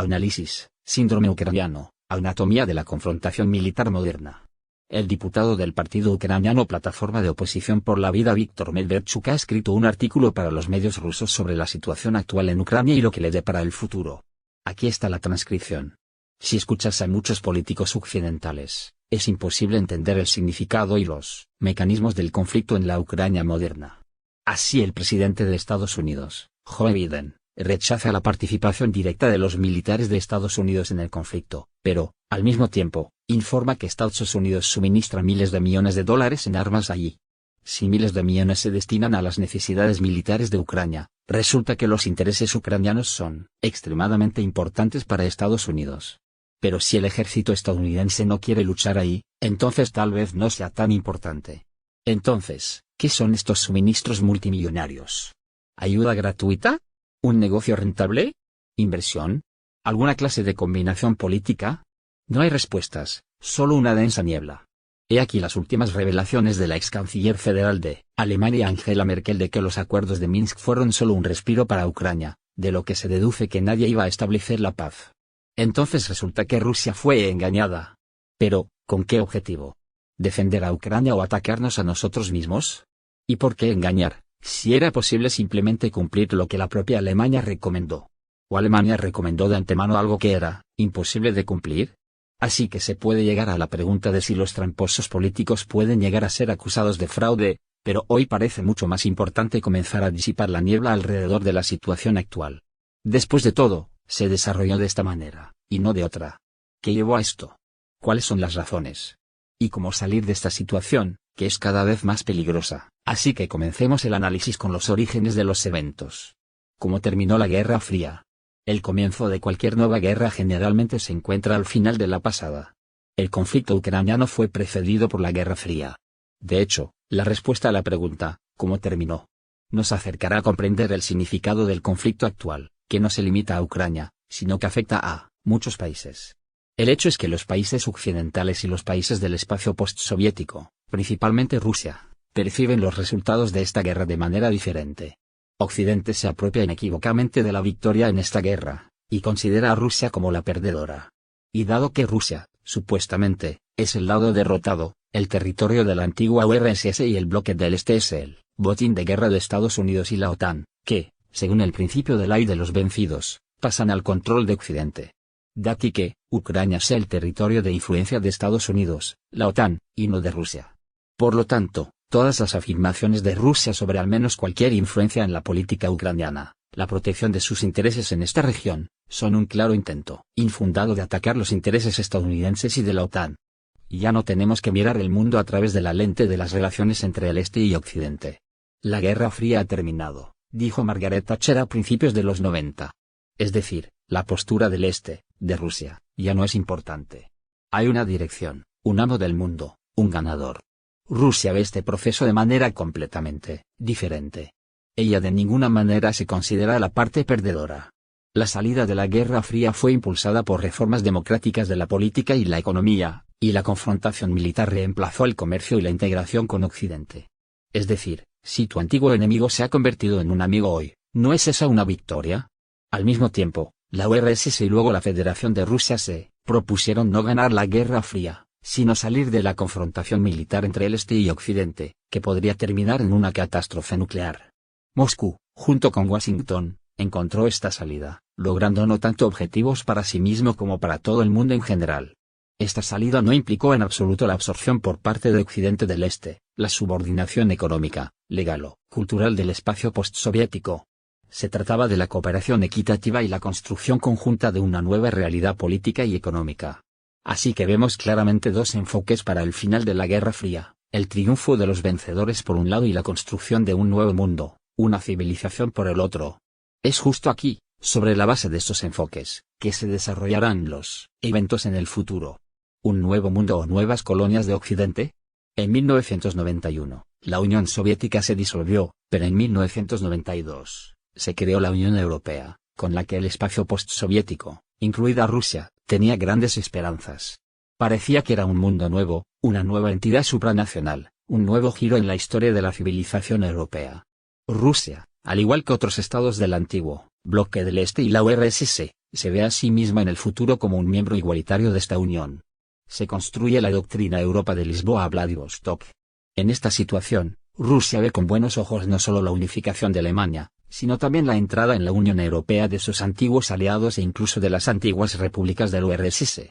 Análisis, síndrome ucraniano, anatomía de la confrontación militar moderna. El diputado del partido ucraniano Plataforma de Oposición por la Vida Víctor Medvedchuk ha escrito un artículo para los medios rusos sobre la situación actual en Ucrania y lo que le depara el futuro. Aquí está la transcripción. Si escuchas a muchos políticos occidentales, es imposible entender el significado y los mecanismos del conflicto en la Ucrania moderna. Así el presidente de Estados Unidos, Joe Biden, rechaza la participación directa de los militares de Estados Unidos en el conflicto, pero, al mismo tiempo, informa que Estados Unidos suministra miles de millones de dólares en armas allí. Si miles de millones se destinan a las necesidades militares de Ucrania, resulta que los intereses ucranianos son extremadamente importantes para Estados Unidos. Pero si el ejército estadounidense no quiere luchar ahí, entonces tal vez no sea tan importante. Entonces, ¿qué son estos suministros multimillonarios? ¿Ayuda gratuita? ¿Un negocio rentable? ¿Inversión? ¿Alguna clase de combinación política? No hay respuestas, solo una densa niebla. He aquí las últimas revelaciones de la ex canciller federal de Alemania Angela Merkel de que los acuerdos de Minsk fueron solo un respiro para Ucrania, de lo que se deduce que nadie iba a establecer la paz. Entonces resulta que Rusia fue engañada. Pero, ¿con qué objetivo? ¿Defender a Ucrania o atacarnos a nosotros mismos? ¿Y por qué engañar, si era posible simplemente cumplir lo que la propia Alemania recomendó? ¿O Alemania recomendó de antemano algo que era imposible de cumplir? Así que se puede llegar a la pregunta de si los tramposos políticos pueden llegar a ser acusados de fraude, pero hoy parece mucho más importante comenzar a disipar la niebla alrededor de la situación actual. Después de todo, se desarrolló de esta manera, y no de otra. ¿Qué llevó a esto? ¿Cuáles son las razones? ¿Y cómo salir de esta situación, que es cada vez más peligrosa? Así que comencemos el análisis con los orígenes de los eventos. ¿Cómo terminó la Guerra Fría? El comienzo de cualquier nueva guerra generalmente se encuentra al final de la pasada. El conflicto ucraniano fue precedido por la Guerra Fría. De hecho, la respuesta a la pregunta, ¿cómo terminó?, nos acercará a comprender el significado del conflicto actual, que no se limita a Ucrania, sino que afecta a muchos países. El hecho es que los países occidentales y los países del espacio postsoviético, principalmente Rusia, perciben los resultados de esta guerra de manera diferente. Occidente se apropia inequívocamente de la victoria en esta guerra, y considera a Rusia como la perdedora. Y dado que Rusia, supuestamente, es el lado derrotado, el territorio de la antigua URSS y el bloque del Este es el botín de guerra de Estados Unidos y la OTAN, que, según el principio de ley de los vencidos, pasan al control de Occidente. De aquí que, Ucrania sea el territorio de influencia de Estados Unidos, la OTAN, y no de Rusia. Por lo tanto, todas las afirmaciones de Rusia sobre al menos cualquier influencia en la política ucraniana, la protección de sus intereses en esta región, son un claro intento infundado de atacar los intereses estadounidenses y de la OTAN. Ya no tenemos que mirar el mundo a través de la lente de las relaciones entre el Este y Occidente. La Guerra Fría ha terminado, dijo Margaret Thatcher a principios de los 90. Es decir, la postura del Este, de Rusia, ya no es importante. Hay una dirección, un amo del mundo, un ganador. Rusia ve este proceso de manera completamente diferente. Ella de ninguna manera se considera la parte perdedora. La salida de la Guerra Fría fue impulsada por reformas democráticas de la política y la economía, y la confrontación militar reemplazó el comercio y la integración con Occidente. Es decir, si tu antiguo enemigo se ha convertido en un amigo hoy, ¿no es esa una victoria? Al mismo tiempo, la URSS y luego la Federación de Rusia se propusieron no ganar la Guerra Fría, sino salir de la confrontación militar entre el Este y Occidente, que podría terminar en una catástrofe nuclear. Moscú, junto con Washington, encontró esta salida, logrando no tanto objetivos para sí mismo como para todo el mundo en general. Esta salida no implicó en absoluto la absorción por parte de Occidente del Este, la subordinación económica, legal o cultural del espacio postsoviético. Se trataba de la cooperación equitativa y la construcción conjunta de una nueva realidad política y económica. Así que vemos claramente dos enfoques para el final de la Guerra Fría, el triunfo de los vencedores por un lado y la construcción de un nuevo mundo, una civilización por el otro. Es justo aquí, sobre la base de estos enfoques, que se desarrollarán los eventos en el futuro. ¿Un nuevo mundo o nuevas colonias de Occidente? En 1991, la Unión Soviética se disolvió, pero en 1992, se creó la Unión Europea, con la que el espacio postsoviético, incluida Rusia, tenía grandes esperanzas. Parecía que era un mundo nuevo, una nueva entidad supranacional, un nuevo giro en la historia de la civilización europea. Rusia, al igual que otros estados del antiguo bloque del Este y la URSS, se ve a sí misma en el futuro como un miembro igualitario de esta unión. Se construye la doctrina Europa de Lisboa a Vladivostok. En esta situación, Rusia ve con buenos ojos no solo la unificación de Alemania, sino también la entrada en la Unión Europea de sus antiguos aliados e incluso de las antiguas repúblicas del URSS.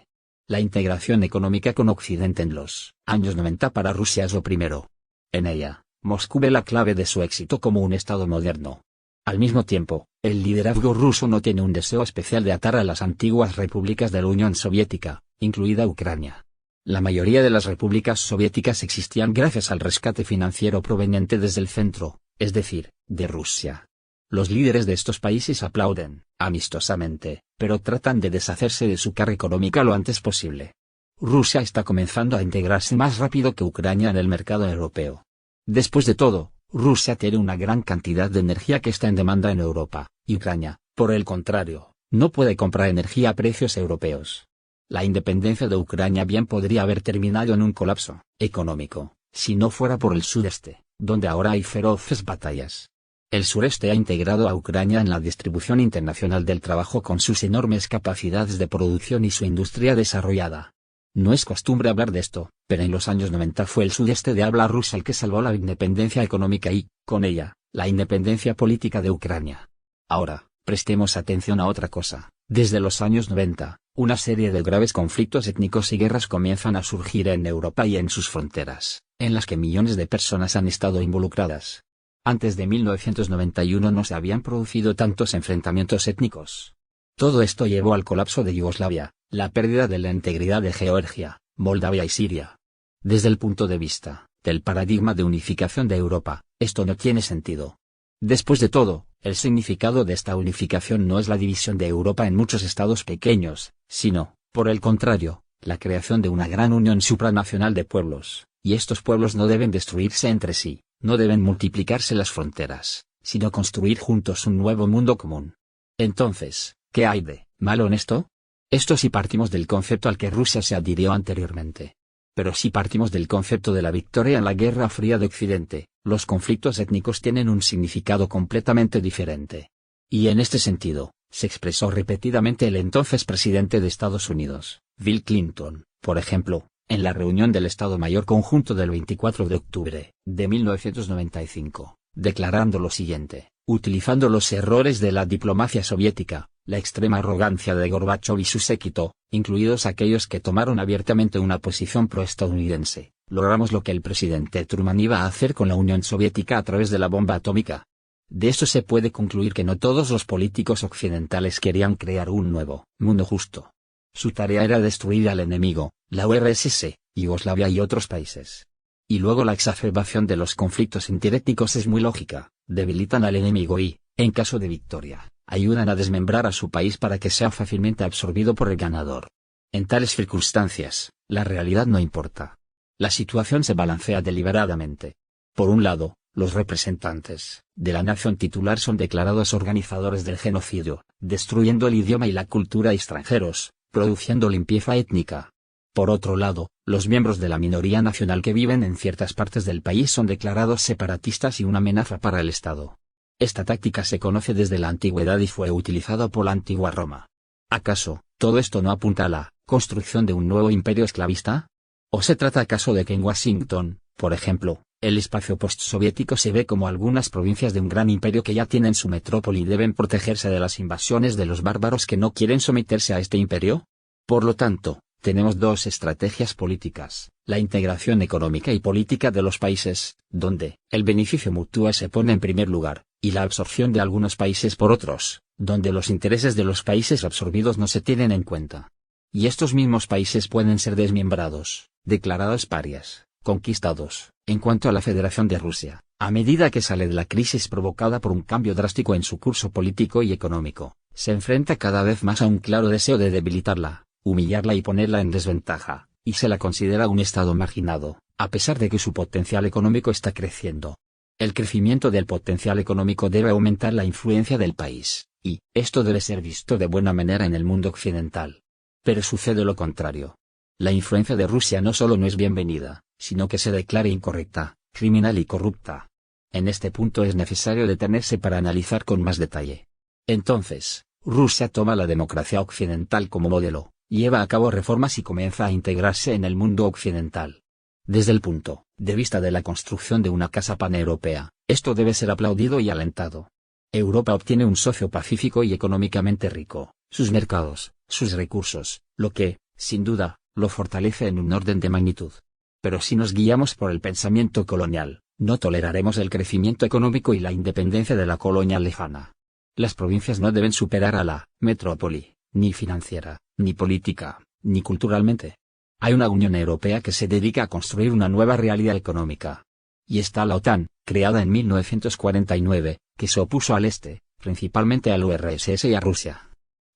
La integración económica con Occidente en los años 90 para Rusia es lo primero. En ella, Moscú ve la clave de su éxito como un Estado moderno. Al mismo tiempo, el liderazgo ruso no tiene un deseo especial de atar a las antiguas repúblicas de la Unión Soviética, incluida Ucrania. La mayoría de las repúblicas soviéticas existían gracias al rescate financiero proveniente desde el centro, es decir, de Rusia. Los líderes de estos países aplauden, amistosamente, pero tratan de deshacerse de su carga económica lo antes posible. Rusia está comenzando a integrarse más rápido que Ucrania en el mercado europeo. Después de todo, Rusia tiene una gran cantidad de energía que está en demanda en Europa, y Ucrania, por el contrario, no puede comprar energía a precios europeos. La independencia de Ucrania bien podría haber terminado en un colapso económico, si no fuera por el sudeste, donde ahora hay feroces batallas. El sureste ha integrado a Ucrania en la distribución internacional del trabajo con sus enormes capacidades de producción y su industria desarrollada. No es costumbre hablar de esto, pero en los años 90 fue el sudeste de habla rusa el que salvó la independencia económica y, con ella, la independencia política de Ucrania. Ahora, prestemos atención a otra cosa. Desde los años 90, una serie de graves conflictos étnicos y guerras comienzan a surgir en Europa y en sus fronteras, en las que millones de personas han estado involucradas. Antes de 1991 no se habían producido tantos enfrentamientos étnicos. Todo esto llevó al colapso de Yugoslavia, la pérdida de la integridad de Georgia, Moldavia y Siria. Desde el punto de vista del paradigma de unificación de Europa, esto no tiene sentido. Después de todo, el significado de esta unificación no es la división de Europa en muchos estados pequeños, sino, por el contrario, la creación de una gran unión supranacional de pueblos, y estos pueblos no deben destruirse entre sí, no deben multiplicarse las fronteras, sino construir juntos un nuevo mundo común. Entonces, ¿qué hay de malo en esto? Esto si partimos del concepto al que Rusia se adhirió anteriormente. Pero si partimos del concepto de la victoria en la Guerra Fría de Occidente, los conflictos étnicos tienen un significado completamente diferente. Y en este sentido, se expresó repetidamente el entonces presidente de Estados Unidos, Bill Clinton, por ejemplo, en la reunión del Estado Mayor Conjunto del 24 de octubre de 1995, declarando lo siguiente: utilizando los errores de la diplomacia soviética, la extrema arrogancia de Gorbachov y su séquito, incluidos aquellos que tomaron abiertamente una posición proestadounidense, logramos lo que el presidente Truman iba a hacer con la Unión Soviética a través de la bomba atómica. De esto se puede concluir que no todos los políticos occidentales querían crear un nuevo mundo justo. Su tarea era destruir al enemigo, la URSS, Yugoslavia y otros países. Y luego la exacerbación de los conflictos interétnicos es muy lógica, debilitan al enemigo y, en caso de victoria, ayudan a desmembrar a su país para que sea fácilmente absorbido por el ganador. En tales circunstancias, la realidad no importa. La situación se balancea deliberadamente. Por un lado, los representantes de la nación titular son declarados organizadores del genocidio, destruyendo el idioma y la cultura de extranjeros, produciendo limpieza étnica. Por otro lado, los miembros de la minoría nacional que viven en ciertas partes del país son declarados separatistas y una amenaza para el Estado. Esta táctica se conoce desde la antigüedad y fue utilizada por la antigua Roma. ¿Acaso, todo esto no apunta a la construcción de un nuevo imperio esclavista? ¿O se trata acaso de que en Washington, por ejemplo, el espacio postsoviético se ve como algunas provincias de un gran imperio que ya tienen su metrópoli y deben protegerse de las invasiones de los bárbaros que no quieren someterse a este imperio? Por lo tanto, tenemos dos estrategias políticas: la integración económica y política de los países, donde el beneficio mutuo se pone en primer lugar, y la absorción de algunos países por otros, donde los intereses de los países absorbidos no se tienen en cuenta. Y estos mismos países pueden ser desmembrados, declarados parias, conquistados. En cuanto a la Federación de Rusia, a medida que sale de la crisis provocada por un cambio drástico en su curso político y económico, se enfrenta cada vez más a un claro deseo de debilitarla, humillarla y ponerla en desventaja, y se la considera un estado marginado, a pesar de que su potencial económico está creciendo. El crecimiento del potencial económico debe aumentar la influencia del país, y esto debe ser visto de buena manera en el mundo occidental. Pero sucede lo contrario. La influencia de Rusia no solo no es bienvenida, sino que se declara incorrecta, criminal y corrupta. En este punto es necesario detenerse para analizar con más detalle. Entonces, Rusia toma la democracia occidental como modelo, lleva a cabo reformas y comienza a integrarse en el mundo occidental. Desde el punto de vista de la construcción de una casa paneuropea, esto debe ser aplaudido y alentado. Europa obtiene un socio pacífico y económicamente rico, sus mercados, sus recursos, lo que, sin duda, lo fortalece en un orden de magnitud. Pero si nos guiamos por el pensamiento colonial, no toleraremos el crecimiento económico y la independencia de la colonia lejana. Las provincias no deben superar a la metrópoli, ni financiera, ni política, ni culturalmente. Hay una Unión Europea que se dedica a construir una nueva realidad económica. Y está la OTAN, creada en 1949, que se opuso al Este, principalmente al URSS y a Rusia.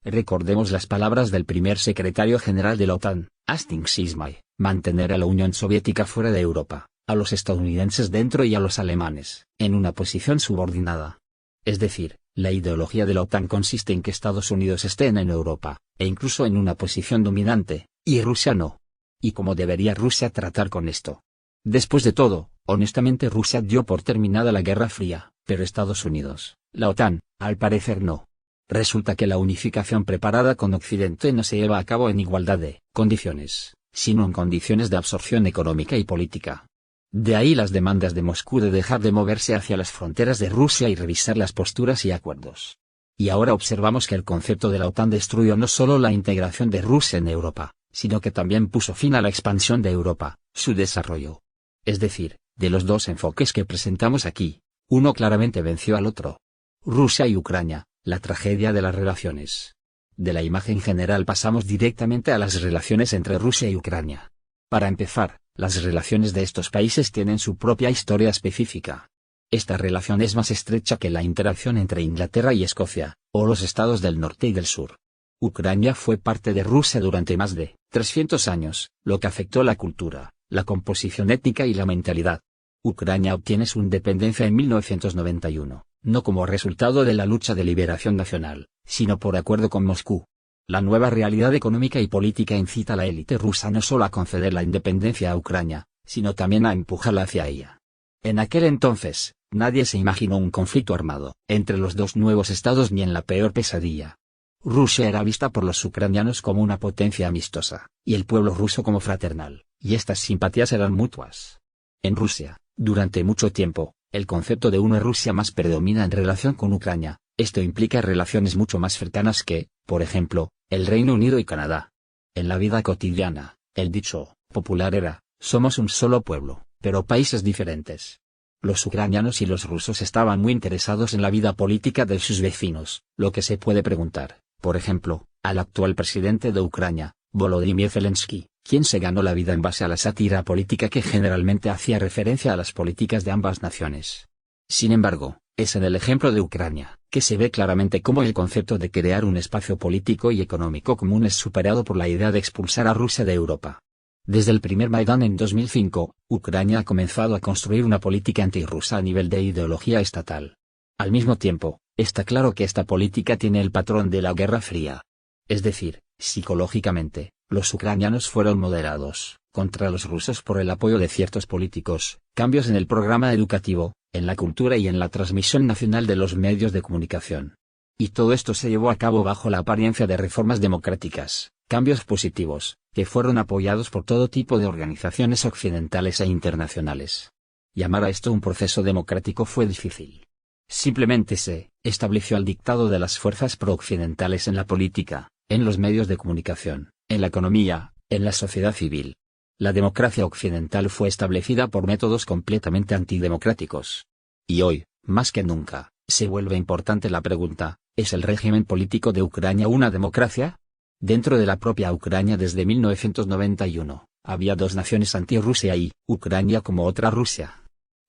Recordemos las palabras del primer secretario general de la OTAN, Hastings Ismay: mantener a la Unión Soviética fuera de Europa, a los estadounidenses dentro y a los alemanes en una posición subordinada. Es decir, la ideología de la OTAN consiste en que Estados Unidos estén en Europa, e incluso en una posición dominante, y Rusia no. ¿Y cómo debería Rusia tratar con esto? Después de todo, honestamente Rusia dio por terminada la Guerra Fría, pero Estados Unidos, la OTAN, al parecer no. Resulta que la unificación preparada con Occidente no se lleva a cabo en igualdad de condiciones, sino en condiciones de absorción económica y política. De ahí las demandas de Moscú de dejar de moverse hacia las fronteras de Rusia y revisar las posturas y acuerdos. Y ahora observamos que el concepto de la OTAN destruyó no solo la integración de Rusia en Europa, sino que también puso fin a la expansión de Europa, su desarrollo. Es decir, de los dos enfoques que presentamos aquí, uno claramente venció al otro. Rusia y Ucrania, la tragedia de las relaciones. De la imagen general pasamos directamente a las relaciones entre Rusia y Ucrania. Para empezar, las relaciones de estos países tienen su propia historia específica. Esta relación es más estrecha que la interacción entre Inglaterra y Escocia, o los estados del norte y del sur. Ucrania fue parte de Rusia durante más de 300 años, lo que afectó la cultura, la composición étnica y la mentalidad. Ucrania obtiene su independencia en 1991, no como resultado de la lucha de liberación nacional, sino por acuerdo con Moscú. La nueva realidad económica y política incita a la élite rusa no solo a conceder la independencia a Ucrania, sino también a empujarla hacia ella. En aquel entonces, nadie se imaginó un conflicto armado entre los dos nuevos estados ni en la peor pesadilla. Rusia era vista por los ucranianos como una potencia amistosa, y el pueblo ruso como fraternal, y estas simpatías eran mutuas. En Rusia, durante mucho tiempo, el concepto de una Rusia más predomina en relación con Ucrania. Esto implica relaciones mucho más cercanas que, por ejemplo, el Reino Unido y Canadá. En la vida cotidiana, el dicho popular era: somos un solo pueblo, pero países diferentes. Los ucranianos y los rusos estaban muy interesados en la vida política de sus vecinos, lo que se puede preguntar, por ejemplo, al actual presidente de Ucrania, Volodymyr Zelensky, quien se ganó la vida en base a la sátira política que generalmente hacía referencia a las políticas de ambas naciones. Sin embargo, es en el ejemplo de Ucrania que se ve claramente cómo el concepto de crear un espacio político y económico común es superado por la idea de expulsar a Rusia de Europa. Desde el primer Maidán en 2005, Ucrania ha comenzado a construir una política antirrusa a nivel de ideología estatal. Al mismo tiempo, está claro que esta política tiene el patrón de la Guerra Fría. Es decir, psicológicamente, los ucranianos fueron moderados contra los rusos por el apoyo de ciertos políticos, cambios en el programa educativo, en la cultura y en la transmisión nacional de los medios de comunicación. Y todo esto se llevó a cabo bajo la apariencia de reformas democráticas, cambios positivos, que fueron apoyados por todo tipo de organizaciones occidentales e internacionales. Llamar a esto un proceso democrático fue difícil. Simplemente se estableció el dictado de las fuerzas prooccidentales en la política, en los medios de comunicación, en la economía, en la sociedad civil. La democracia occidental fue establecida por métodos completamente antidemocráticos. Y hoy, más que nunca, se vuelve importante la pregunta: ¿es el régimen político de Ucrania una democracia? Dentro de la propia Ucrania desde 1991, había dos naciones anti-Rusia y Ucrania como otra Rusia.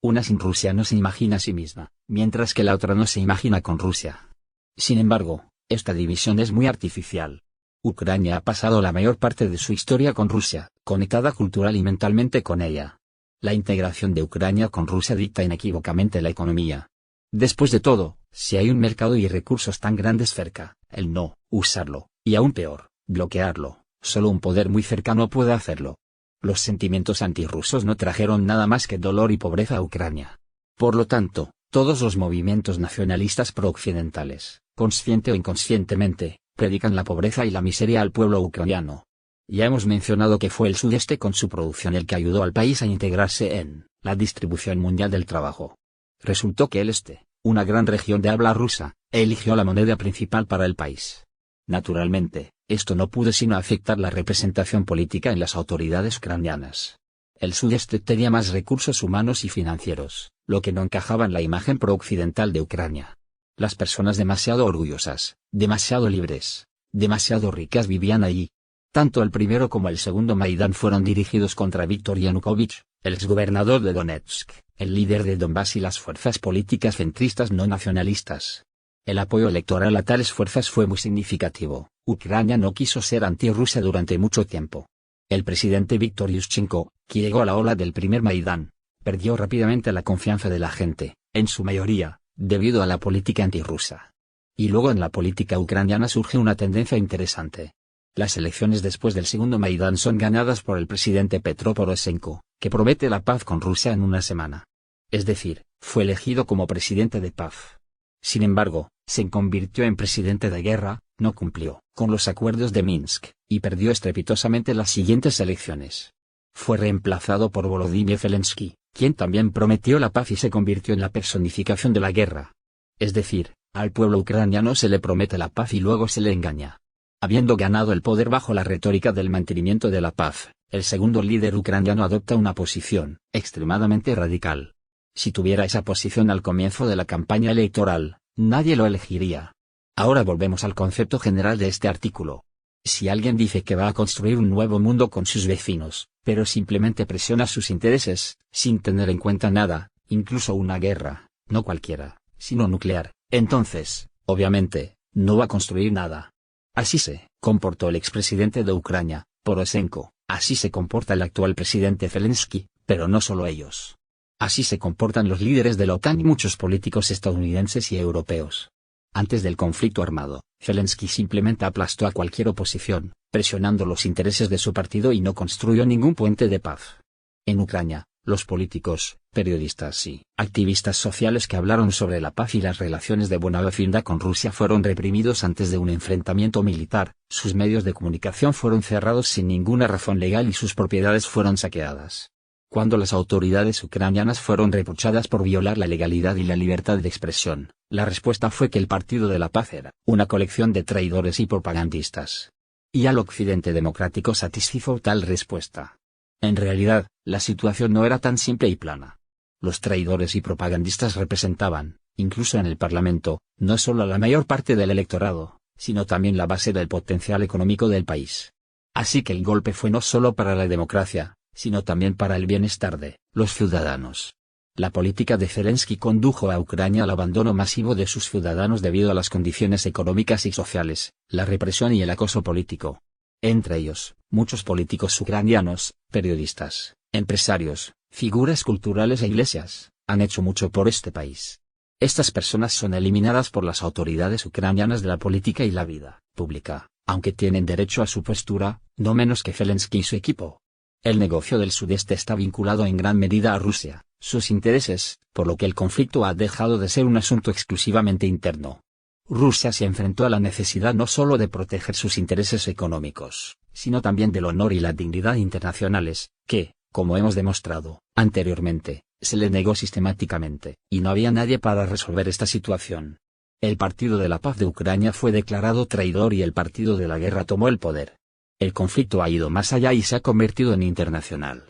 Una sin Rusia no se imagina a sí misma, mientras que la otra no se imagina con Rusia. Sin embargo, esta división es muy artificial. Ucrania ha pasado la mayor parte de su historia con Rusia, conectada cultural y mentalmente con ella. La integración de Ucrania con Rusia dicta inequívocamente la economía. Después de todo, si hay un mercado y recursos tan grandes cerca, el no usarlo, y aún peor, bloquearlo, solo un poder muy cercano puede hacerlo. Los sentimientos antirrusos no trajeron nada más que dolor y pobreza a Ucrania. Por lo tanto, todos los movimientos nacionalistas prooccidentales, consciente o inconscientemente, predican la pobreza y la miseria al pueblo ucraniano. Ya hemos mencionado que fue el sudeste con su producción el que ayudó al país a integrarse en la distribución mundial del trabajo. Resultó que el este, una gran región de habla rusa, eligió la moneda principal para el país. Naturalmente, esto no pudo sino afectar la representación política en las autoridades ucranianas. El sudeste tenía más recursos humanos y financieros, lo que no encajaba en la imagen pro-occidental de Ucrania. Las personas demasiado orgullosas, demasiado libres, demasiado ricas vivían allí. Tanto el primero como el segundo Maidán fueron dirigidos contra Viktor Yanukovych, el exgobernador de Donetsk, el líder de Donbass y las fuerzas políticas centristas no nacionalistas. El apoyo electoral a tales fuerzas fue muy significativo. Ucrania no quiso ser antirrusa durante mucho tiempo. El presidente Viktor Yushchenko, que llegó a la ola del primer Maidán, perdió rápidamente la confianza de la gente, en su mayoría, debido a la política antirrusa. Y luego en la política ucraniana surge una tendencia interesante. Las elecciones después del segundo Maidán son ganadas por el presidente Petro Poroshenko, que promete la paz con Rusia en una semana. Es decir, fue elegido como presidente de paz. Sin embargo, se convirtió en presidente de guerra, no cumplió con los acuerdos de Minsk, y perdió estrepitosamente las siguientes elecciones. Fue reemplazado por Volodymyr Zelensky, quien también prometió la paz y se convirtió en la personificación de la guerra. Es decir, al pueblo ucraniano se le promete la paz y luego se le engaña. Habiendo ganado el poder bajo la retórica del mantenimiento de la paz, el segundo líder ucraniano adopta una posición extremadamente radical. Si tuviera esa posición al comienzo de la campaña electoral, nadie lo elegiría. Ahora volvemos al concepto general de este artículo. Si alguien dice que va a construir un nuevo mundo con sus vecinos, pero simplemente presiona sus intereses, sin tener en cuenta nada, incluso una guerra, no cualquiera, sino nuclear, entonces, obviamente, no va a construir nada. Así se comportó el expresidente de Ucrania, Poroshenko, así se comporta el actual presidente Zelensky, pero no solo ellos. Así se comportan los líderes de la OTAN y muchos políticos estadounidenses y europeos. Antes del conflicto armado, Zelensky simplemente aplastó a cualquier oposición, presionando los intereses de su partido y no construyó ningún puente de paz. En Ucrania, los políticos, periodistas y activistas sociales que hablaron sobre la paz y las relaciones de buena vecindad con Rusia fueron reprimidos antes de un enfrentamiento militar, sus medios de comunicación fueron cerrados sin ninguna razón legal y sus propiedades fueron saqueadas. Cuando las autoridades ucranianas fueron reprochadas por violar la legalidad y la libertad de expresión, la respuesta fue que el Partido de la Paz era una colección de traidores y propagandistas. Y al Occidente democrático satisfizo tal respuesta. En realidad, la situación no era tan simple y plana. Los traidores y propagandistas representaban, incluso en el Parlamento, no solo a la mayor parte del electorado, sino también la base del potencial económico del país. Así que el golpe fue no solo para la democracia, sino también para el bienestar de los ciudadanos. La política de Zelensky condujo a Ucrania al abandono masivo de sus ciudadanos debido a las condiciones económicas y sociales, la represión y el acoso político. Entre ellos, muchos políticos ucranianos, periodistas, empresarios, figuras culturales e iglesias, han hecho mucho por este país. Estas personas son eliminadas por las autoridades ucranianas de la política y la vida pública, aunque tienen derecho a su postura, no menos que Zelensky y su equipo. El negocio del sudeste está vinculado en gran medida a Rusia, sus intereses, por lo que el conflicto ha dejado de ser un asunto exclusivamente interno. Rusia se enfrentó a la necesidad no solo de proteger sus intereses económicos, sino también del honor y la dignidad internacionales, que, como hemos demostrado anteriormente, se le negó sistemáticamente, y no había nadie para resolver esta situación. El Partido de la Paz de Ucrania fue declarado traidor y el Partido de la Guerra tomó el poder. El conflicto ha ido más allá y se ha convertido en internacional.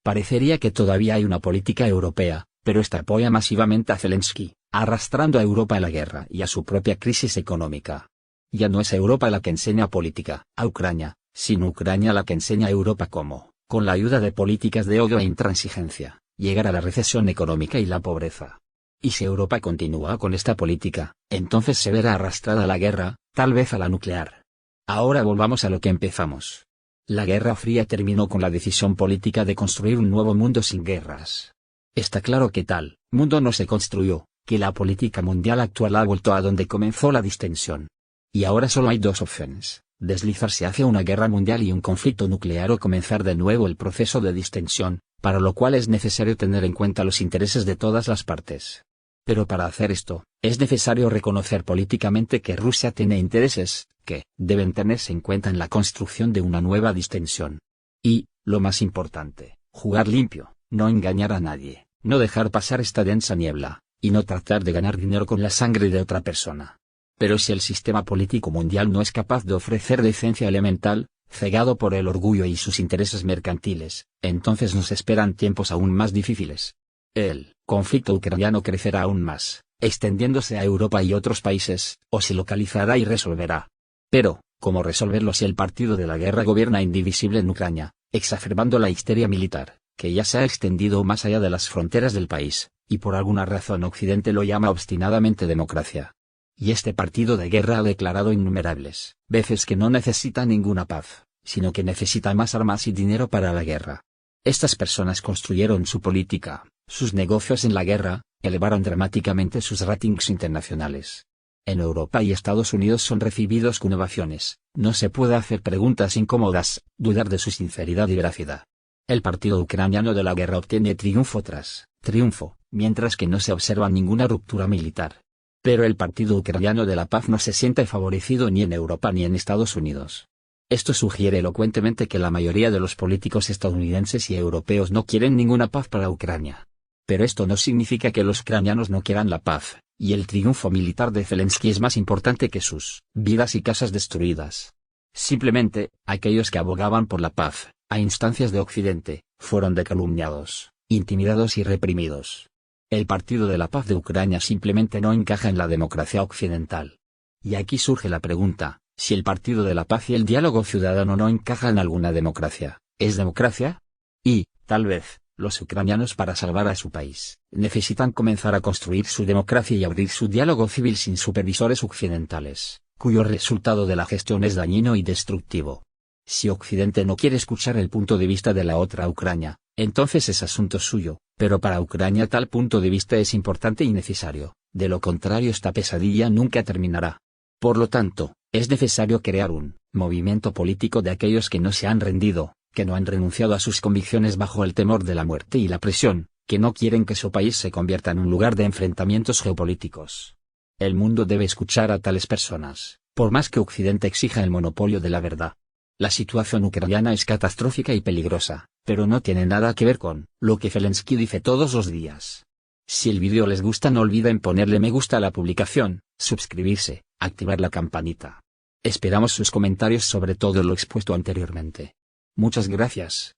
Parecería que todavía hay una política europea, pero esta apoya masivamente a Zelensky, arrastrando a Europa a la guerra y a su propia crisis económica. Ya no es Europa la que enseña política a Ucrania, sino Ucrania la que enseña a Europa cómo, con la ayuda de políticas de odio e intransigencia, llegar a la recesión económica y la pobreza. Y si Europa continúa con esta política, entonces se verá arrastrada a la guerra, tal vez a la nuclear. Ahora volvamos a lo que empezamos. La Guerra Fría terminó con la decisión política de construir un nuevo mundo sin guerras. Está claro que tal mundo no se construyó, que la política mundial actual ha vuelto a donde comenzó la distensión. Y ahora solo hay dos opciones: deslizarse hacia una guerra mundial y un conflicto nuclear o comenzar de nuevo el proceso de distensión, para lo cual es necesario tener en cuenta los intereses de todas las partes. Pero para hacer esto, Es necesario reconocer políticamente que Rusia tiene intereses, que deben tenerse en cuenta en la construcción de una nueva distensión. Y, lo más importante, jugar limpio, no engañar a nadie, no dejar pasar esta densa niebla, y no tratar de ganar dinero con la sangre de otra persona. Pero si el sistema político mundial no es capaz de ofrecer decencia elemental, cegado por el orgullo y sus intereses mercantiles, entonces nos esperan tiempos aún más difíciles. El conflicto ucraniano crecerá aún más, extendiéndose a Europa y otros países, o se localizará y resolverá. Pero, ¿cómo resolverlo si el partido de la guerra gobierna indivisible en Ucrania, exacerbando la histeria militar, que ya se ha extendido más allá de las fronteras del país, y por alguna razón Occidente lo llama obstinadamente democracia? Y este partido de guerra ha declarado innumerables veces que no necesita ninguna paz, sino que necesita más armas y dinero para la guerra. Estas personas construyeron su política, sus negocios en la guerra, elevaron dramáticamente sus ratings internacionales. En Europa y Estados Unidos son recibidos con ovaciones, no se puede hacer preguntas incómodas, dudar de su sinceridad y veracidad. El partido ucraniano de la guerra obtiene triunfo tras triunfo, mientras que no se observa ninguna ruptura militar. Pero el partido ucraniano de la paz no se siente favorecido ni en Europa ni en Estados Unidos. Esto sugiere elocuentemente que la mayoría de los políticos estadounidenses y europeos no quieren ninguna paz para Ucrania. Pero esto no significa que los ucranianos no quieran la paz, y el triunfo militar de Zelensky es más importante que sus vidas y casas destruidas. Simplemente, aquellos que abogaban por la paz, a instancias de Occidente, fueron calumniados, intimidados y reprimidos. El Partido de la Paz de Ucrania simplemente no encaja en la democracia occidental. Y aquí surge la pregunta, si el Partido de la Paz y el diálogo ciudadano no encajan en alguna democracia, ¿es democracia? Y, tal vez, los ucranianos para salvar a su país, necesitan comenzar a construir su democracia y abrir su diálogo civil sin supervisores occidentales, cuyo resultado de la gestión es dañino y destructivo. Si Occidente no quiere escuchar el punto de vista de la otra Ucrania, entonces es asunto suyo, pero para Ucrania tal punto de vista es importante y necesario, de lo contrario esta pesadilla nunca terminará. Por lo tanto, es necesario crear un movimiento político de aquellos que no se han rendido, que no han renunciado a sus convicciones bajo el temor de la muerte y la presión, que no quieren que su país se convierta en un lugar de enfrentamientos geopolíticos. El mundo debe escuchar a tales personas, por más que Occidente exija el monopolio de la verdad. La situación ucraniana es catastrófica y peligrosa, pero no tiene nada que ver con lo que Zelensky dice todos los días. Si el vídeo les gusta no olviden ponerle me gusta a la publicación, suscribirse, activar la campanita. Esperamos sus comentarios sobre todo lo expuesto anteriormente. Muchas gracias.